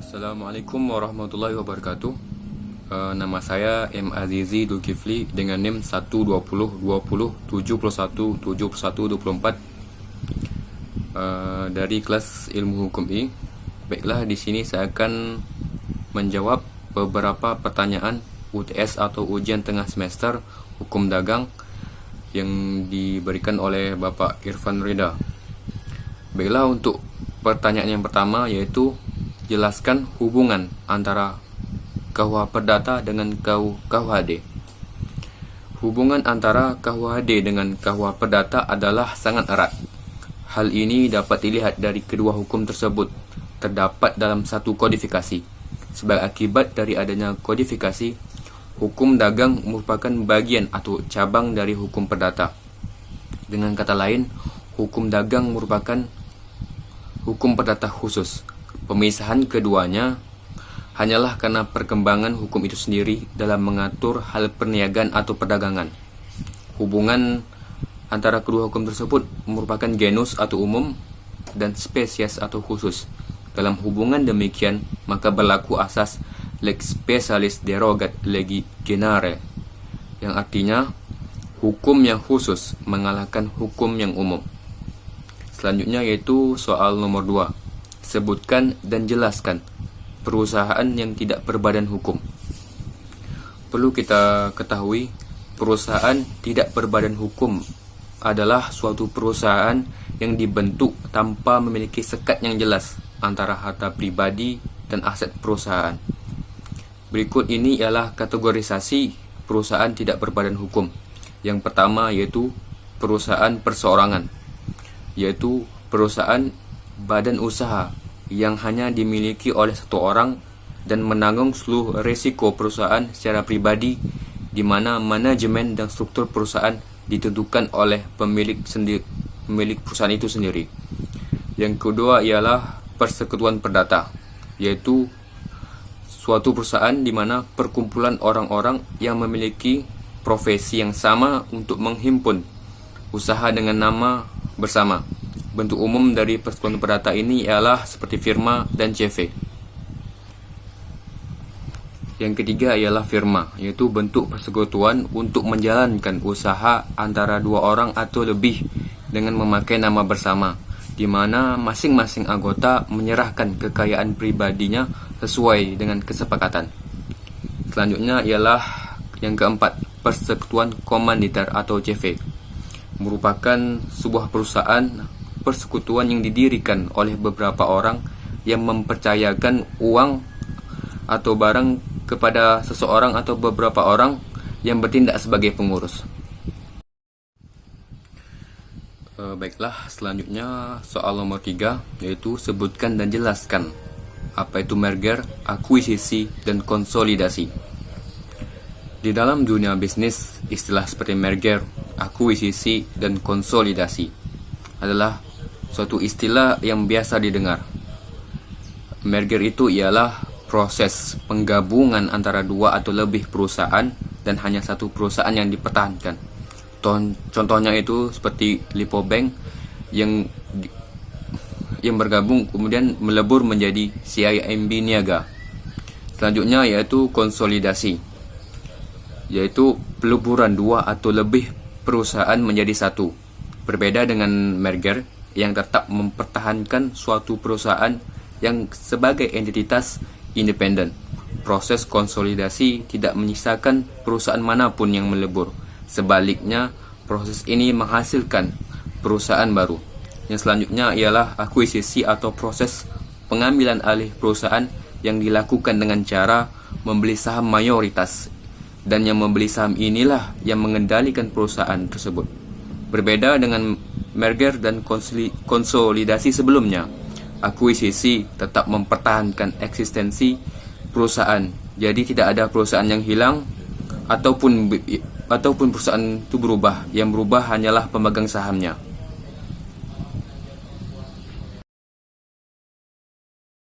Assalamualaikum warahmatullahi wabarakatuh. Nama saya M. Azizi Dulkifli dengan NIM 1202071717124 dari kelas Ilmu Hukum I. Baiklah, di sini saya akan menjawab beberapa pertanyaan UTS atau ujian tengah semester Hukum Dagang yang diberikan oleh Bapak Irfan Rida. Baiklah, untuk pertanyaan yang pertama yaitu jelaskan hubungan antara KUH Perdata dengan KUHD. Hubungan antara KUHD dengan KUH Perdata adalah sangat erat. Hal ini dapat dilihat dari kedua hukum tersebut terdapat dalam satu kodifikasi. Sebagai akibat dari adanya kodifikasi, hukum dagang merupakan bagian atau cabang dari hukum perdata. Dengan kata lain, hukum dagang merupakan hukum perdata khusus. Pemisahan keduanya hanyalah karena perkembangan hukum itu sendiri dalam mengatur hal perniagaan atau perdagangan. Hubungan antara kedua hukum tersebut merupakan genus atau umum dan spesies atau khusus. Dalam hubungan demikian, maka berlaku asas lex specialis derogat legi genere, yang artinya hukum yang khusus mengalahkan hukum yang umum. Selanjutnya yaitu soal nomor 2. Sebutkan dan jelaskan perusahaan yang tidak berbadan hukum. Perlu kita ketahui, perusahaan tidak berbadan hukum adalah suatu perusahaan yang dibentuk tanpa memiliki sekat yang jelas antara harta pribadi dan aset perusahaan. Berikut ini ialah kategorisasi perusahaan tidak berbadan hukum. Yang pertama yaitu perusahaan perseorangan, yaitu perusahaan badan usaha yang hanya dimiliki oleh satu orang dan menanggung seluruh resiko perusahaan secara pribadi, di mana manajemen dan struktur perusahaan ditentukan oleh pemilik perusahaan itu sendiri. Yang kedua ialah persekutuan perdata, yaitu suatu perusahaan di mana perkumpulan orang-orang yang memiliki profesi yang sama untuk menghimpun usaha dengan nama bersama. Bentuk umum dari persekutuan perdata ini ialah seperti firma dan CV. Yang ketiga ialah firma, yaitu bentuk persekutuan untuk menjalankan usaha antara dua orang atau lebih dengan memakai nama bersama, di mana masing-masing anggota menyerahkan kekayaan pribadinya sesuai dengan kesepakatan. Selanjutnya ialah yang keempat, persekutuan komanditer atau CV. Merupakan sebuah perusahaan persekutuan yang didirikan oleh beberapa orang yang mempercayakan uang atau barang kepada seseorang atau beberapa orang yang bertindak sebagai pengurus. Baiklah, selanjutnya soal nomor 3 yaitu sebutkan dan jelaskan apa itu merger, akuisisi, dan konsolidasi. Di dalam dunia bisnis, istilah seperti merger, akuisisi, dan konsolidasi adalah suatu istilah yang biasa didengar. Merger itu ialah proses penggabungan antara dua atau lebih perusahaan dan hanya satu perusahaan yang dipertahankan. Contohnya itu seperti Lipo Bank yang bergabung kemudian melebur menjadi CIMB Niaga. Selanjutnya yaitu konsolidasi, yaitu peleburan dua atau lebih perusahaan menjadi satu. Berbeda dengan merger yang tetap mempertahankan suatu perusahaan yang sebagai entitas independen. Proses konsolidasi tidak menyisakan perusahaan manapun yang melebur. Sebaliknya, proses ini menghasilkan perusahaan baru. Yang selanjutnya ialah akuisisi atau proses pengambilan alih perusahaan yang dilakukan dengan cara membeli saham mayoritas, dan yang membeli saham inilah yang mengendalikan perusahaan tersebut. Berbeda dengan merger dan konsolidasi sebelumnya, akuisisi tetap mempertahankan eksistensi perusahaan. Jadi tidak ada perusahaan yang hilang ataupun perusahaan itu berubah. Yang berubah hanyalah pemegang sahamnya.